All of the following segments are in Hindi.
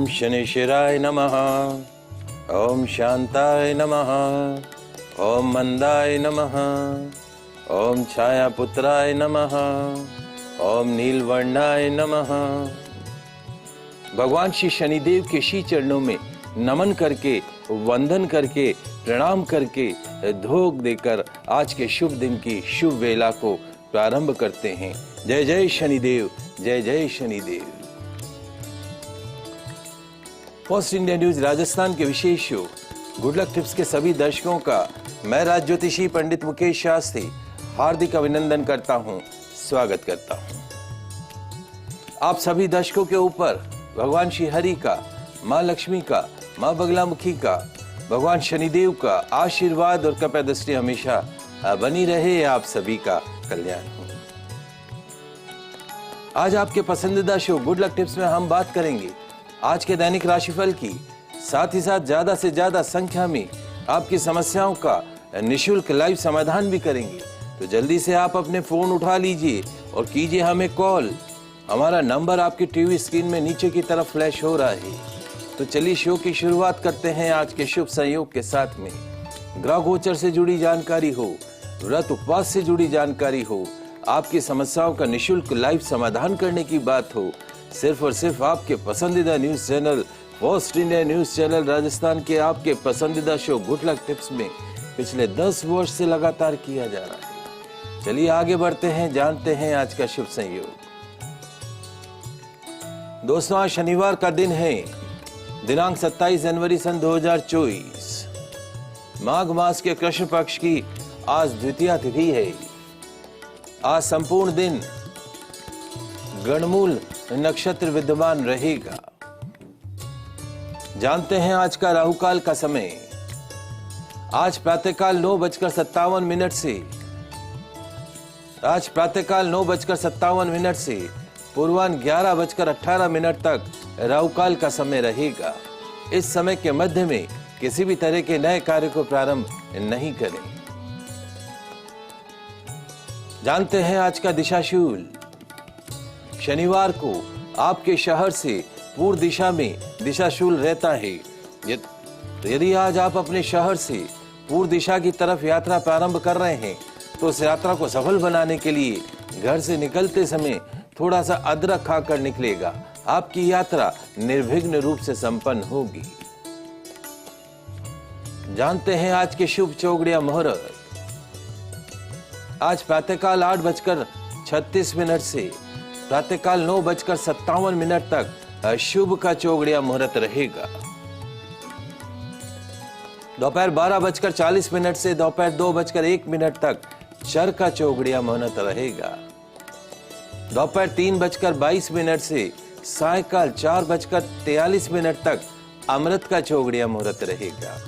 ओम शनिशिराय नमः। ओम शांताय नमः। ओम मंदाय नमः। ओम छायापुत्राय नमः। ओम नीलवर्णाय नमः। भगवान श्री शनिदेव के श्री चरणों में नमन करके, वंदन करके, प्रणाम करके, धोख देकर आज के शुभ दिन की शुभ वेला को प्रारंभ करते हैं। जय जय शनिदेव, जय जय Shanidev. Post India news Rajasthan के विशेष शो गुड लक टिप्स के सभी दर्शकों का मैं राज ज्योतिषी पंडित मुकेश शास्त्री हार्दिक अभिनंदन करता हूं, स्वागत करता हूं। आप सभी दर्शकों के ऊपर भगवान श्री हरि का, माँ लक्ष्मी का, माँ बगलामुखी का, भगवान शनिदेव का आशीर्वाद और कृपा दृष्टि हमेशा बनी रहे। आप सभी का कल्याण हो। आज आपके पसंदीदा शो गुड लक टिप्स में हम बात करेंगे आज के दैनिक राशिफल की, साथ ही साथ ज्यादा से ज्यादा संख्या में आपकी समस्याओं का निशुल्क लाइव समाधान भी करेंगे। तो जल्दी से आप अपने फोन उठा लीजिए और कीजिए हमें कॉल। हमारा नंबर आपकी टीवी स्क्रीन में नीचे की तरफ फ्लैश हो रहा है। तो चलिए शो की शुरुआत करते हैं आज के शुभ संयोग के साथ में। ग्रह गोचर से जुड़ी जानकारी हो, व्रत उपवास से जुड़ी जानकारी हो, आपकी समस्याओं का निशुल्क लाइव समाधान करने की बात हो, सिर्फ और सिर्फ आपके पसंदीदा news channel post India news channel Rajasthan के आपके पसंदीदा शो गुड लक टिप्स में पिछले 10 वर्ष से लगातार किया जा रहा है। चलिए आगे बढ़ते हैं, जानते हैं आज का शुभ संयोग। दोस्तों, आज शनिवार का दिन है, दिनांक 27 जनवरी सन 2024। माघ मास के कृष्ण पक्ष की आज द्वितीया तिथि है। आज संपूर्ण दिन गणमूल नक्षत्र विद्यमान रहेगा। जानते हैं आज का राहुकाल का समय। आज प्रातःकाल 9:57 से पूर्वाह्न 11:18 तक राहुकाल का समय रहेगा। इस समय के मध्य में किसी भी तरह के नए कार्य को प्रारंभ नहीं करें। जानते हैं आज का दिशाशूल। शनिवार को आपके शहर से पूर्व दिशा में दिशाशूल रहता है। यदि आज आप अपने शहर से पूर्व दिशा की तरफ यात्रा प्रारंभ कर रहे हैं तो उस यात्रा को सफल बनाने के लिए घर से निकलते समय थोड़ा सा अदरक खाकर निकलेगा। आपकी यात्रा निर्विघ्न रूप से संपन्न होगी। जानते हैं आज के शुभ चौगड़िया मुहूर्त। आज प्रातःकाल 8:36 से प्रातःकाल 9:57 तक शुभ का चौगड़िया मुहूर्त रहेगा। दोपहर 12:40 से दोपहर 2:01 तक चर का चौगड़िया मुहूर्त रहेगा। दोपहर 3:22 से सायकाल 4:43 तक अमृत का चौगड़िया मुहूर्त रहेगा।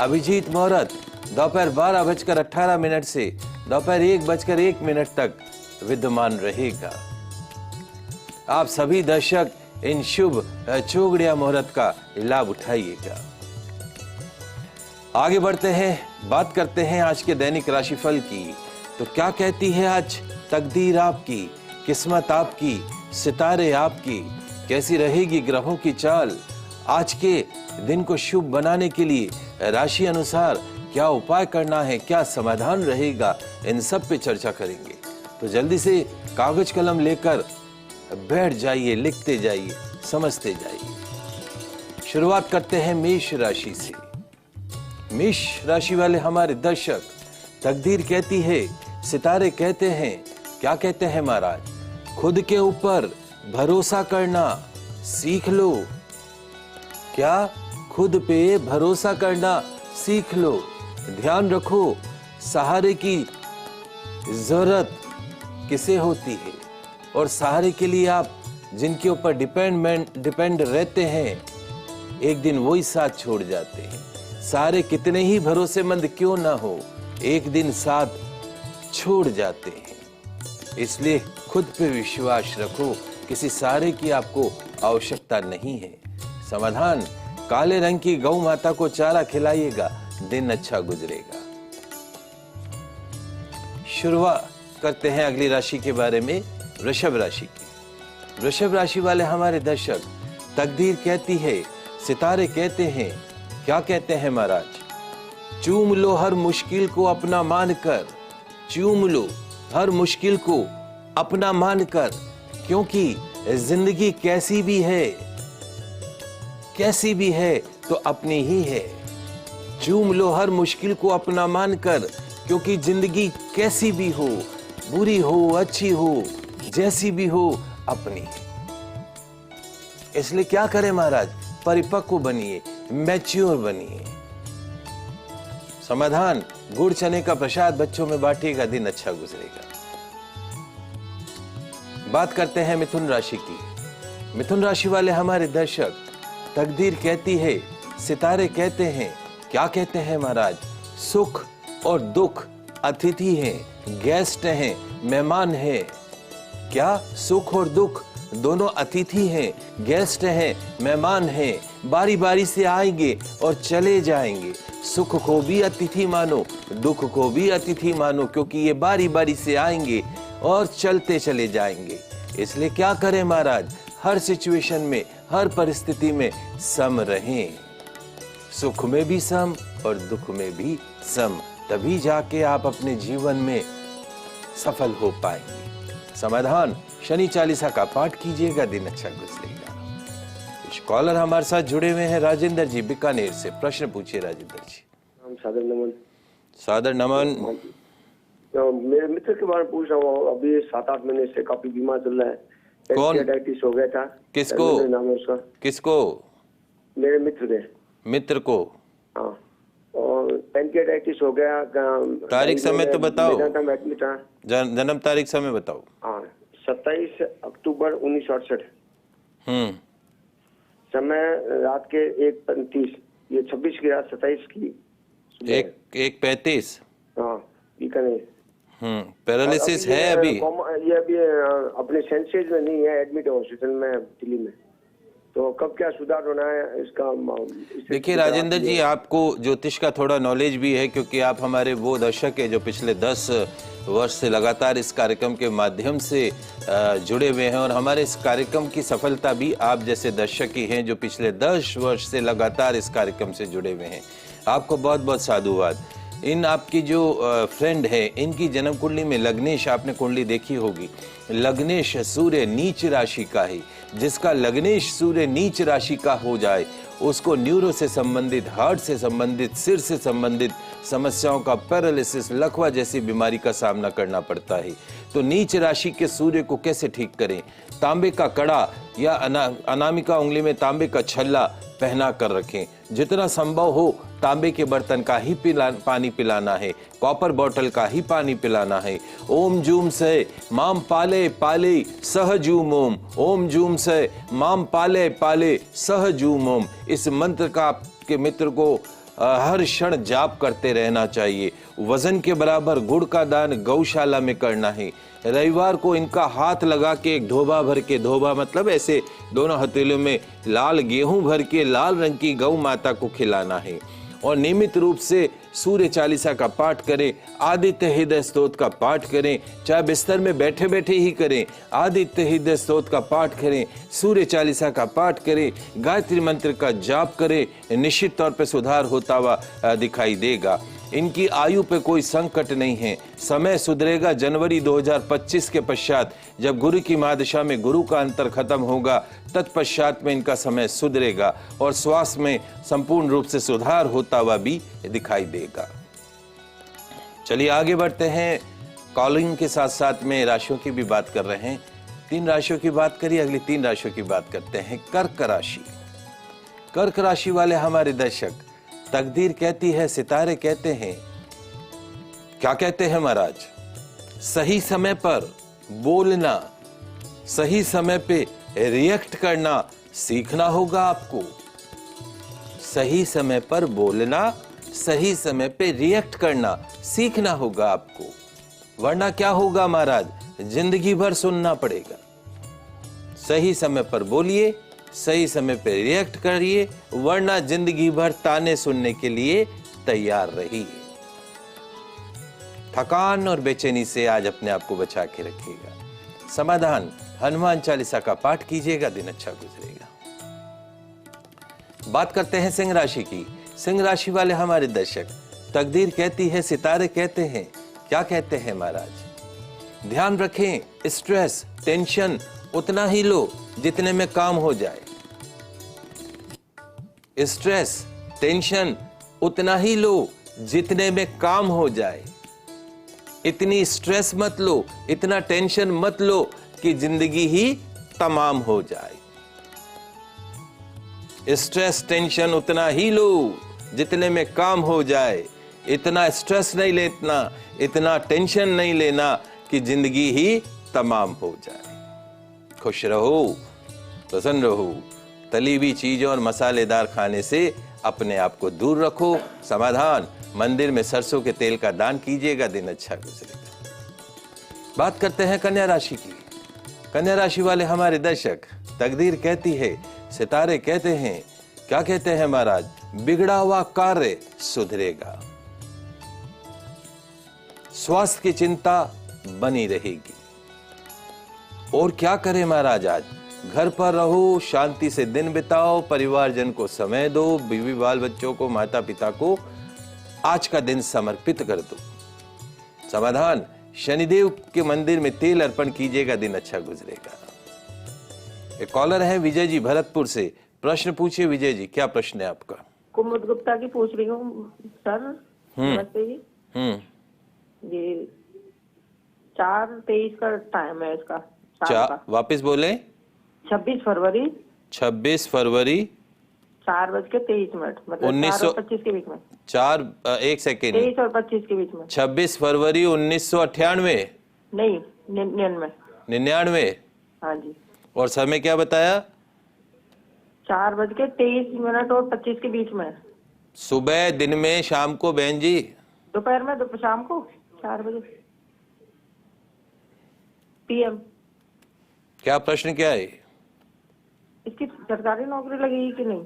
अभिजीत मुहूर्त दोपहर 12:18 से दोपहर 1:01 तक विद्यमान रहेगा। आप सभी दर्शक इन शुभ चौगड़िया मुहूर्त का लाभ उठाइएगा। आगे बढ़ते हैं, बात करते हैं आज के दैनिक राशिफल की। तो क्या कहती है आज तकदीर आपकी, किस्मत आपकी, सितारे आपकी, कैसी रहेगी ग्रहों की चाल। आज के दिन को शुभ बनाने के लिए राशि अनुसार क्या उपाय करना है, क्या समाधान रहेगा, इन सब पे चर्चा करेंगे। तो जल्दी से कागज कलम लेकर बैठ जाइए, लिखते जाइए, समझते जाइए। शुरुआत करते हैं मेष राशि से। मेष राशि वाले हमारे दर्शक, तकदीर कहती है, सितारे कहते हैं, क्या कहते हैं महाराज, खुद के ऊपर भरोसा करना सीख लो। क्या? खुद पे भरोसा करना सीख लो। ध्यान रखो, सहारे की जरूरत किसे होती है और सहारे के लिए आप जिनके ऊपर डिपेंड रहते हैं, एक दिन वही साथ छोड़ जाते हैं। सहारे कितने ही भरोसेमंद क्यों ना हो, एक दिन साथ छोड़ जाते हैं। इसलिए खुद पे विश्वास रखो, किसी सहारे की आपको आवश्यकता नहीं है। समाधान, काले रंग की गौ माता को चारा खिलाइएगा, दिन अच्छा गुजरेगा। शुरुआत करते हैं अगली राशि के बारे में, वृषभ राशि की। वृषभ राशि वाले हमारे दर्शक, तकदीर कहती है, सितारे कहते हैं, क्या कहते हैं महाराज? चूम लो हर मुश्किल को अपना मानकर, चूम लो हर मुश्किल को अपना मानकर, क्योंकि जिंदगी कैसी भी है तो अपनी ही है। चूम लो हर मुश्किल को अपना मानकर, क्योंकि जिंदगी कैसी भी हो, बुरी हो अच्छी हो, जैसी भी हो, अपनी। इसलिए क्या करें महाराज? परिपक्व बनिए, मैच्योर बनिए। समाधान, गुड़ चने का प्रसाद बच्चों में बांटिएगा, दिन अच्छा गुजरेगा। बात करते हैं मिथुन राशि की। मिथुन राशि वाले हमारे दर्शक, तकदीर कहती है, सितारे कहते हैं, क्या कहते हैं महाराज? सुख और दुख अतिथि हैं, गेस्ट हैं, मेहमान हैं। क्या? सुख और दुख दोनों अतिथि हैं, गेस्ट हैं, मेहमान हैं, बारी बारी से आएंगे और चले जाएंगे। सुख को भी अतिथि मानो, दुख को भी अतिथि मानो, क्योंकि ये बारी बारी से आएंगे और चलते चले जाएंगे। इसलिए क्या करें महाराज? हर सिचुएशन में, हर परिस्थिति में सम रहें। सुख में भी सम और दुख में भी सम, तभी जाके आप अपने जीवन में सफल हो पाएंगे। समाधान, शनि चालीसा का पाठ कीजिएगा, दिन अच्छा गुजरेगा। कुछ कॉलर हमारे साथ जुड़े हुए हैं। राजेंद्र जी बीकानेर से, प्रश्न पूछिए राजेंद्र जी। सादर नमन। सादर नमन। तो मेरे मित्र के बारे में पूछ रहा हूँ। अभी 7-8 महीने से काफी बीमार चल रहा है। कौन? पेनक्रियाटाइटिस हो गया था। किसको? नाम है उसका। किसको? मेरे मित्र के। मित्र को? हाँ, और पेनक्रियाटाइटिस हो गया। तारीख समय तो बताओ। एडमिट था। जन्म तारीख समय बताओ। हाँ, 27 अक्टूबर 1968। समय रात के 1:35। ये 26 की रात 27 की 1:35। हाँ, बीकानेर। पैरालिसिस है अभी? ये अभी अपने सेंसेज में नहीं है, एडमिट है हॉस्पिटल में दिल्ली में। तो कब क्या सुधार होना है इसका? देखिए राजेंद्र जी, आपको ज्योतिष का थोड़ा नॉलेज भी है, क्योंकि आप हमारे वो दर्शक है जो पिछले 10 वर्ष से लगातार इस कार्यक्रम के माध्यम से जुड़े हुए हैं, और हमारे इस कार्यक्रम की सफलता भी आप जैसे दर्शक ही हैं जो पिछले 10 वर्ष से लगातार इस कार्यक्रम से जुड़े हुए हैं। आपको बहुत बहुत साधुवाद। इन आपकी जो फ्रेंड है, इनकी जन्म कुंडली में लग्नेश, आपने कुंडली देखी होगी, लग्नेश सूर्य नीच राशि का है। जिसका लग्नेश सूर्य नीच राशि का हो जाए, उसको न्यूरो से संबंधित, हार्ट से संबंधित, सिर से संबंधित समस्याओं का, पैरालिसिस, लकवा जैसी बीमारी का सामना करना पड़ता है। तो नीच राशि के सूर्य को कैसे ठीक करें? तांबे का कड़ा या अनामिका उंगली में तांबे का छल्ला पहना कर रखें। जितना संभव हो तांबे के बर्तन का ही पानी पिलाना है, कॉपर बॉटल का ही पानी पिलाना है। ओम जूम से माम पाले पाले सह जूम ओम, ओम जूम से माम पाले पाले सह जूम ओम। इस मंत्र का आपके मित्र को हर क्षण जाप करते रहना चाहिए। वजन के बराबर गुड़ का दान गौशाला में करना है। रविवार को इनका हाथ लगा के एक धोबा भर के, धोबा मतलब ऐसे दोनों हथेलियों में लाल गेहूं भर के लाल रंग की गौ माता को खिलाना है। और नियमित रूप से सूर्य चालीसा का पाठ करें, आदित्य हृदय स्तोत्र का पाठ करें, चाहे बिस्तर में बैठे बैठे ही करें, आदित्य हृदय स्तोत्र का पाठ करें, सूर्य चालीसा का पाठ करें, गायत्री मंत्र का जाप करें, निश्चित तौर पर सुधार होता हुआ दिखाई देगा। इनकी आयु पे कोई संकट नहीं है। समय सुधरेगा जनवरी 2025 के पश्चात, जब गुरु की महादशा में गुरु का अंतर खत्म होगा, तत्पश्चात में इनका समय सुधरेगा और स्वास्थ्य में संपूर्ण रूप से सुधार होता हुआ भी दिखाई देगा। चलिए आगे बढ़ते हैं। कॉलिंग के साथ साथ में राशियों की भी बात कर रहे हैं। 3 राशियों की बात करिए, अगली 3 राशियों की बात करते हैं। कर्क राशि। कर्क राशि वाले हमारे दर्शक, तकदीर कहती है, सितारे कहते हैं, क्या कहते हैं महाराज? सही समय पर बोलना, सही समय पे रिएक्ट करना सीखना होगा आपको। सही समय पर बोलना, सही समय पे रिएक्ट करना सीखना होगा आपको, वरना क्या होगा महाराज? जिंदगी भर सुनना पड़ेगा। सही समय पर बोलिए, सही समय पे रिएक्ट करिए, वरना जिंदगी भर ताने सुनने के लिए तैयार रहिए। थकान और बेचैनी से आज अपने आप को बचा के रखिएगा। समाधान, हनुमान चालीसा का पाठ कीजिएगा, दिन अच्छा गुजरेगा। बात करते हैं सिंह राशि की। सिंह राशि वाले हमारे दर्शक, तकदीर कहती है, सितारे कहते हैं, क्या कहते हैं महाराज? ध्यान रखें, स्ट्रेस टेंशन उतना ही लो जितने में काम हो जाए। स्ट्रेस टेंशन उतना ही लो जितने में काम हो जाए। इतनी स्ट्रेस मत लो, इतना टेंशन मत लो कि जिंदगी ही तमाम हो जाए। स्ट्रेस टेंशन उतना ही लो जितने में काम हो जाए। इतना स्ट्रेस नहीं लेना, इतना टेंशन नहीं लेना कि जिंदगी ही तमाम हो जाए। खुश रहो, प्रसन्न रहो। तली हुई चीजों और मसालेदार खाने से अपने आप को दूर रखो। समाधान, मंदिर में सरसों के तेल का दान कीजिएगा, दिन अच्छा गुजरेगा। बात करते हैं कन्या राशि की। कन्या राशि वाले हमारे दर्शक, तकदीर कहती है, सितारे कहते हैं, क्या कहते हैं महाराज? बिगड़ा हुआ कार्य सुधरेगा। स्वास्थ्य की चिंता बनी रहेगी। और क्या करें महाराज? आज घर पर रहो, शांति से दिन बिताओ, परिवारजन को समय दो, बीवी बाल बच्चों को, माता पिता को आज का दिन समर्पित कर दो। समाधान, शनिदेव के मंदिर में तेल अर्पण कीजिएगा, दिन अच्छा गुजरेगा। एक कॉलर है विजय जी भरतपुर से। प्रश्न पूछिए विजय जी, क्या प्रश्न है आपका? कुमुद गुप्ता की पूछ रही हूँ सर। नमस्ते जी। ये 4/23 का टाइम है इसका, शाम का। वापिस बोले। 26 फरवरी 4:23, मतलब 4 और 25 के बीच में। 1 सेकेंड, 23 और 25 के बीच में। 26 फरवरी 1998? नहीं, 99। 99? हाँ जी। और समय क्या बताया? 4:23 और 25 के बीच में। सुबह, दिन में, शाम को बहन जी? दोपहर में, शाम को 4 बजे PM। क्या प्रश्न क्या है? इसकी सरकारी नौकरी लगेगी कि नहीं?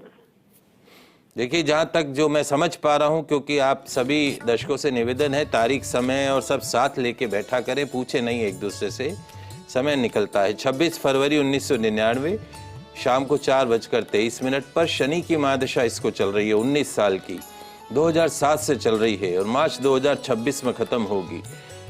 देखिए, जहां तक जो मैं समझ पा रहा हूं, क्योंकि आप सभी दर्शकों से निवेदन है, तारीख समय और सब साथ लेके बैठा करें, पूछे नहीं एक दूसरे से, समय निकलता है। 26 फरवरी 1999 शाम को 4:23 पर शनि की महादशा इसको चल रही है, 19 साल की, 2007 से चल रही है और मार्च 2026 में खत्म होगी।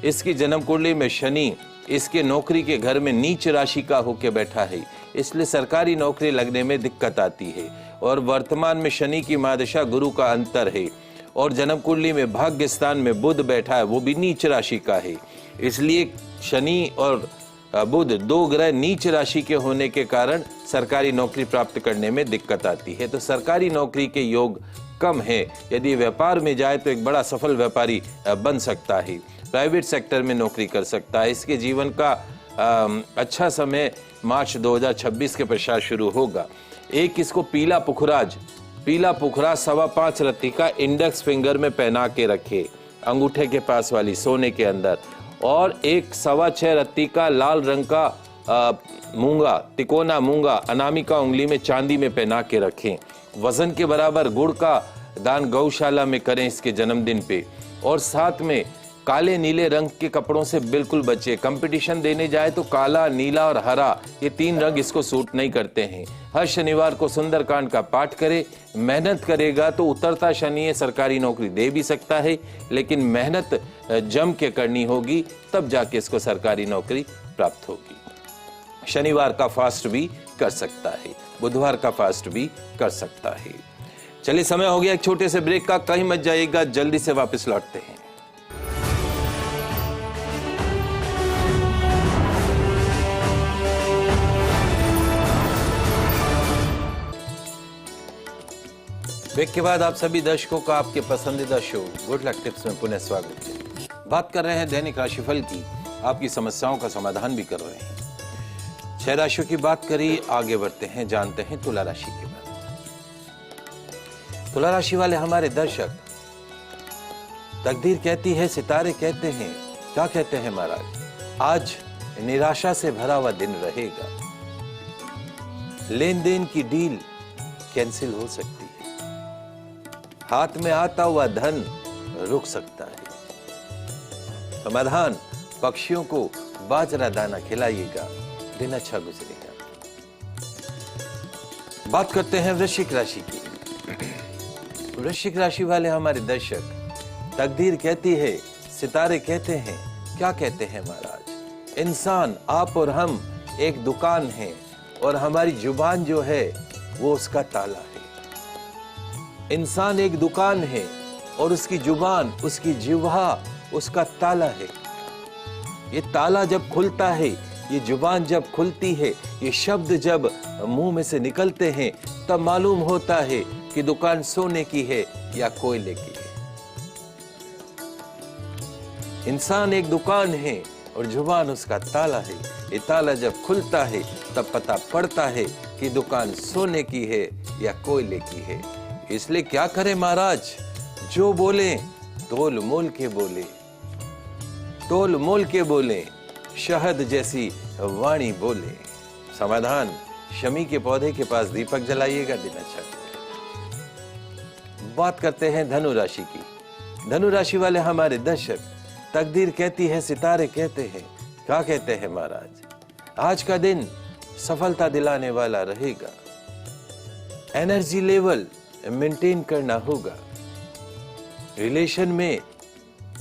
इसकी जन्म कुंडली में शनि इसके नौकरी के घर में नीच राशि का होके बैठा है, इसलिए सरकारी नौकरी लगने में दिक्कत आती है। और वर्तमान में शनि की महादशा गुरु का अंतर है और जन्म कुंडली में भाग्य स्थान में बुध बैठा है, वो भी नीच राशि का है। इसलिए शनि और बुध, दो ग्रह नीच राशि के होने के कारण सरकारी नौकरी प्राप्त करने में दिक्कत आती है। तो सरकारी नौकरी के योग कम है। यदि व्यापार में जाए तो एक बड़ा सफल व्यापारी बन सकता है, प्राइवेट सेक्टर में नौकरी कर सकता है। इसके जीवन का अच्छा समय मार्च 2026 के पश्चात शुरू होगा। एक इसको पीला पुखराज 5.25 रत्ती का इंडेक्स फिंगर में पहना के रखे, अंगूठे के पास वाली सोने के अंदर, और एक 6.25 रत्ती का लाल रंग का मूंगा, तिकोना मूंगा अनामिका उंगली में चांदी में पहना के रखें। वजन के बराबर गुड़ का दान गौशाला में करें इसके जन्मदिन पे। और साथ में काले नीले रंग के कपड़ों से बिल्कुल बचे। कंपटीशन देने जाए तो काला, नीला और हरा, ये 3 रंग इसको सूट नहीं करते हैं। हर शनिवार को सुंदरकांड का पाठ करे। मेहनत करेगा तो उतरता शनि है, सरकारी नौकरी दे भी सकता है, लेकिन मेहनत जम के करनी होगी, तब जाके इसको सरकारी नौकरी प्राप्त होगी। शनिवार का फास्ट भी कर सकता है, बुधवार का फास्ट भी कर सकता है। चलिए, समय हो गया एक छोटे से ब्रेक का, कहीं मत जाइएगा, जल्दी से वापस लौटते हैं। ब्रेक के बाद आप सभी दर्शकों का आपके पसंदीदा शो गुड लक टिप्स में पुनः स्वागत है। बात कर रहे हैं दैनिक राशिफल की, आपकी समस्याओं का समाधान भी कर रहे हैं। 6 राशियों की बात करी, आगे बढ़ते हैं, जानते हैं तुला राशि के बारे में। तुला राशि वाले हमारे दर्शक, तकदीर कहती है, सितारे कहते हैं, क्या कहते हैं महाराज? आज निराशा से भरा हुआ दिन रहेगा। लेन देन की डील कैंसिल हो सकती है। हाथ में आता हुआ धन रुक सकता है। समाधान, पक्षियों को बाजरा दाना खिलाइएगा, दिन अच्छा गुजरेगा। बात करते हैं वृश्चिक राशि की। वृश्चिक राशि वाले हमारे दर्शक, तकदीर कहती है, सितारे कहते हैं, क्या कहते हैं महाराज? इंसान, आप और हम एक दुकान है और हमारी जुबान जो है वो उसका ताला है। इंसान एक दुकान है और उसकी जुबान, उसकी जिह्वा उसका ताला है। ये ताला जब खुलता है, ये जुबान जब खुलती है, ये शब्द जब मुंह में से निकलते हैं, तब मालूम होता है कि दुकान सोने की है या कोयले की है। इंसान एक दुकान है और जुबान उसका ताला है। ये ताला जब खुलता है तब पता पड़ता है कि दुकान सोने की है या कोयले की है। इसलिए क्या करें महाराज? जो बोले तोल मोल के बोले, तोल मोल के बोले, शहद जैसी वाणी बोले। समाधान, शमी के पौधे के पास दीपक जलाइएगा, दिन अच्छा करेगा। बात करते हैं धनु राशि की। धनु राशि वाले हमारे दर्शक, तकदीर कहती है, सितारे कहते हैं, क्या कहते हैं महाराज? आज का दिन सफलता दिलाने वाला रहेगा। एनर्जी लेवल मेंटेन करना होगा। रिलेशन में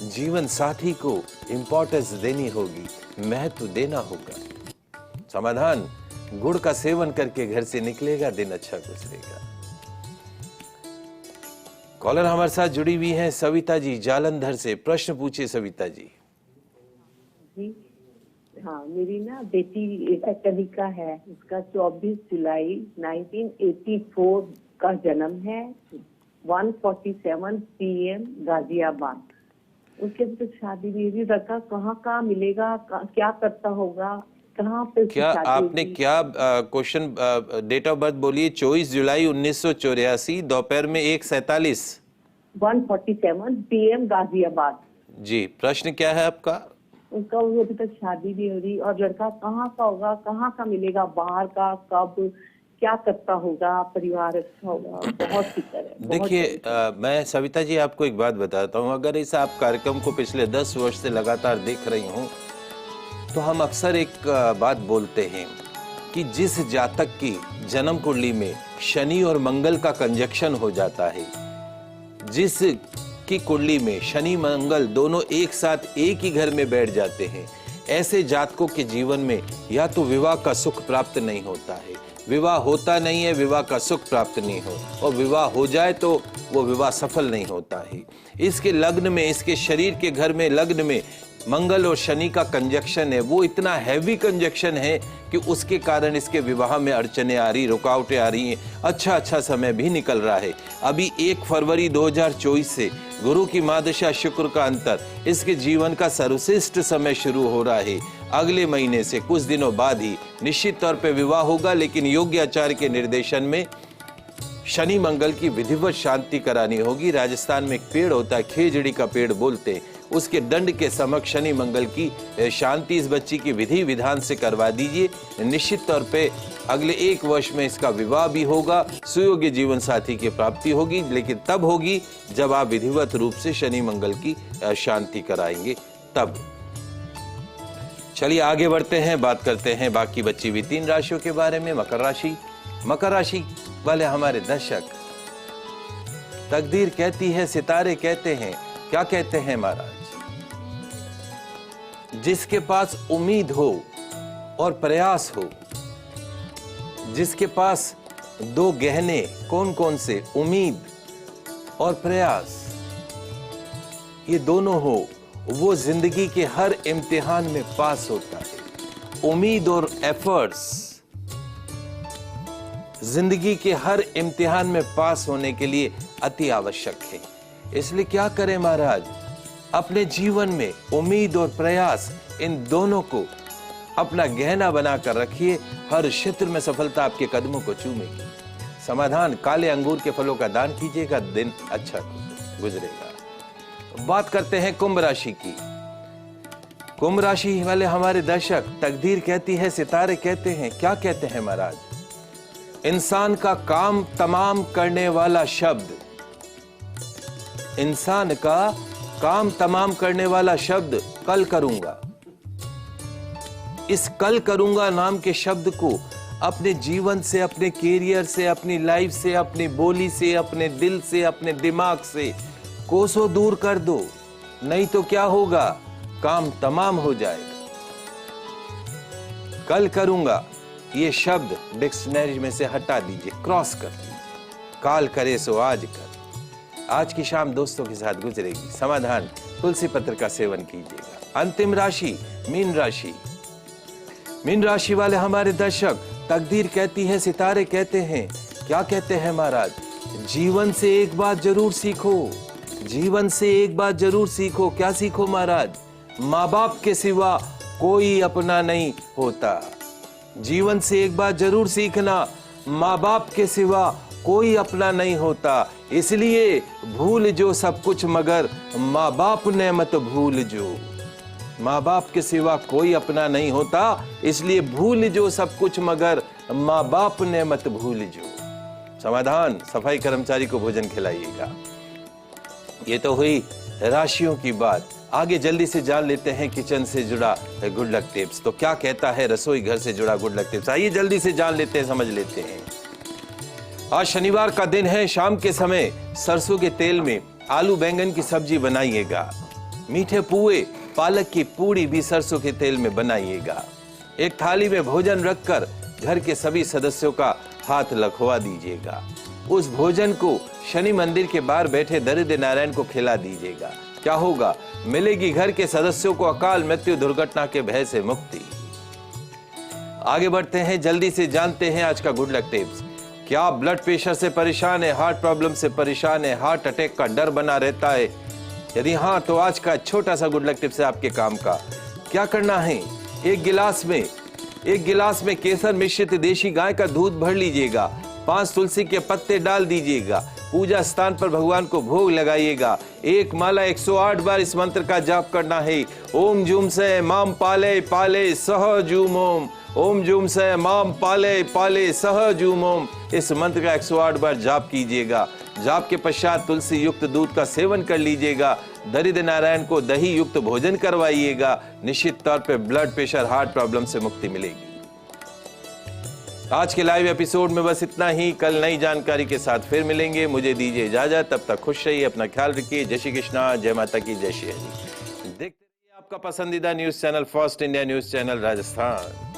जीवन साथी को इंपॉर्टेंस देनी होगी, महत्व देना होगा। समाधान, गुड़ का सेवन करके घर से निकलेगा, दिन अच्छा गुजरेगा। कॉलर हमारे साथ जुड़ी हुई हैं सविता जी जालंधर से। प्रश्न पूछिए सविता जी। जी हाँ, मेरी ना बेटी कनिका है, उसका 24 जुलाई 1984 का जन्म है, 1:47 PM गाजियाबाद। उसके तो शादी भी हुई, लड़का कहाँ मिलेगा, क्या करता होगा, कहाँ पे? क्या आपने क्या क्वेश्चन डेट ऑफ बर्थ बोलिए? 24 जुलाई 1984, दोपहर में 1:47, 1:47 PM गाजियाबाद। जी, प्रश्न क्या है आपका? उनका अभी तक शादी भी हो रही, और लड़का कहाँ का होगा, कहाँ का मिलेगा, बाहर का, कब, क्या करता होगा, परिवार अच्छा होगा, बहुत फिक्र है। देखिए, मैं सविता जी आपको एक बात बताता हूँ। अगर इस आप कार्यक्रम को पिछले 10 वर्ष से लगातार देख रही हूँ तो हम अक्सर एक बात बोलते हैं कि जिस जातक की जन्म कुंडली में शनि और मंगल का कंजक्शन हो जाता है, जिस की कुंडली में शनि मंगल दोनों एक साथ एक ही घर में बैठ जाते हैं, ऐसे जातकों के जीवन में या तो विवाह का सुख प्राप्त नहीं होता है, विवाह होता नहीं है, विवाह का सुख प्राप्त नहीं हो, और विवाह हो जाए तो वो विवाह सफल नहीं होता है। इसके लग्न में, इसके शरीर के घर में लग्न में मंगल और शनि का कंजक्शन है, वो इतना हैवी कंजक्शन है कि उसके कारण इसके विवाह में अड़चने आ रही, रुकावटें आ रही हैं। अच्छा समय भी निकल रहा है। अभी 1 फरवरी 2024 से गुरु की महादशा शुक्र का अंतर, इसके जीवन का सर्वश्रेष्ठ समय शुरू हो रहा है। अगले महीने से कुछ दिनों बाद ही निश्चित तौर पे विवाह होगा, लेकिन योग्य आचार्य के निर्देशन में शनि मंगल की विधिवत शांति करानी होगी। राजस्थान में एक पेड़ होता है, खेजड़ी का पेड़ बोलते हैं, उसके दंड के समक्ष शनि मंगल की शांति इस बच्ची की विधि विधान से करवा दीजिए। निश्चित तौर पे अगले 1 वर्ष में इसका विवाह भी होगा, सुयोग्य जीवन साथी की प्राप्ति होगी, लेकिन तब होगी जब आप विधिवत रूप से शनि मंगल की शांति कराएंगे तब। चलिए आगे बढ़ते हैं, बात करते हैं बाकी बची हुई 3 राशियों के बारे में। मकर राशि। मकर राशि वाले हमारे दर्शक, तकदीर कहती है, सितारे कहते हैं, क्या कहते हैं महाराज? जिसके पास उम्मीद हो और प्रयास हो, जिसके पास 2 गहने कौन कौन से, उम्मीद और प्रयास, ये दोनों हो, वो जिंदगी के हर इम्तिहान में पास होता है। उम्मीद और एफर्ट्स जिंदगी के हर इम्तिहान में पास होने के लिए अति आवश्यक है। इसलिए क्या करें महाराज? अपने जीवन में उम्मीद और प्रयास, इन दोनों को अपना गहना बनाकर रखिए। हर क्षेत्र में सफलता आपके कदमों को चूमेगी। समाधान, काले अंगूर के फलों का दान कीजिएगा, दिन अच्छा गुजरेगा। बात करते हैं कुंभ राशि की। कुंभ राशि वाले हमारे दर्शक, तकदीर कहती है, सितारे कहते हैं, क्या कहते हैं महाराज? इंसान का काम तमाम करने वाला शब्द, इंसान का काम तमाम करने वाला शब्द कल करूंगा। इस कल करूंगा नाम के शब्द को अपने जीवन से, अपने कैरियर से, अपनी लाइफ से, अपनी बोली से, अपने दिल से, अपने दिमाग से कोसों दूर कर दो, नहीं तो क्या होगा, काम तमाम हो जाएगा। कल करूंगा ये शब्द डिक्शनरी में से हटा दीजिए, क्रॉस कर दीजिए। काल करे सो आज कर। आज की शाम दोस्तों के साथ गुजरेगी। समाधान तुलसी पत्र का सेवन कीजिएगा। अंतिम राशि मीन राशि। मीन राशि वाले हमारे दर्शक, तकदीर कहती है, सितारे कहते हैं, क्या कहते हैं महाराज, जीवन से एक बात जरूर सीखो, जीवन से एक बात जरूर सीखो। क्या सीखो महाराज? माँ बाप के सिवा कोई अपना नहीं होता। जीवन से एक बात जरूर सीखना, माँ बाप के सिवा कोई अपना नहीं होता। इसलिए भूल जो सब कुछ मगर माँ बाप ने मत भूल जो। माँ बाप के सिवा कोई अपना नहीं होता, इसलिए भूल जो सब कुछ मगर माँ बाप ने मत भूल जो। समाधान, सफाई कर्मचारी को भोजन खिलाइएगा। ये तो हुई राशियों की बात। आगे जल्दी से जान लेते हैं किचन से जुड़ा गुड लक टिप्स। तो क्या कहता है रसोई घर से जुड़ा गुड लक टिप्स, आइए जल्दी से जान लेते हैं, समझ लेते हैं। आज शनिवार का दिन है। शाम के समय सरसों के तेल में आलू बैंगन की सब्जी बनाइएगा। मीठे पुए, पालक की पूड़ी भी सरसों के तेल में बनाइएगा। एक थाली में भोजन रखकर घर के सभी सदस्यों का हाथ लखवा दीजिएगा। उस भोजन को शनि मंदिर के बाहर बैठे दरिद्र नारायण को खिला दीजिएगा। क्या होगा? मिलेगी घर के सदस्यों को अकाल मृत्यु दुर्घटना के भय से मुक्ति। आगे बढ़ते हैं, जल्दी से जानते हैं आज का गुड लक टिप्स। क्या आप ब्लड प्रेशर से परेशान है, हार्ट प्रॉब्लम से परेशान है, हार्ट अटैक का डर बना रहता है? यदि हाँ, तो आज का छोटा सा गुड लक टिप्स है आपके काम का। क्या करना है? एक गिलास में केसर मिश्रित देशी गाय का दूध भर लीजिएगा। 5 तुलसी के पत्ते डाल दीजिएगा। पूजा स्थान पर भगवान को भोग लगाइएगा। एक माला 108 बार इस मंत्र का जाप करना है। ओम जूम से माम पाले पाले सह जूम ओम। ओम जूम से माम पाले पाले सह जूम ओम। इस मंत्र का 108 बार जाप कीजिएगा। जाप के पश्चात तुलसी युक्त दूध का सेवन कर लीजिएगा। दरिद्र नारायण को दही युक्त भोजन करवाइएगा। निश्चित तौर पे ब्लड प्रेशर, हार्ट प्रॉब्लम से मुक्ति मिलेगी। आज के लाइव एपिसोड में बस इतना ही। कल नई जानकारी के साथ फिर मिलेंगे। मुझे दीजिए इजाजत, तब तक खुश रहिए, अपना ख्याल रखिए। जय श्री कृष्णा, जय माता की, जय श्री हरि। देखते रहिए आपका पसंदीदा news channel first India news channel Rajasthan.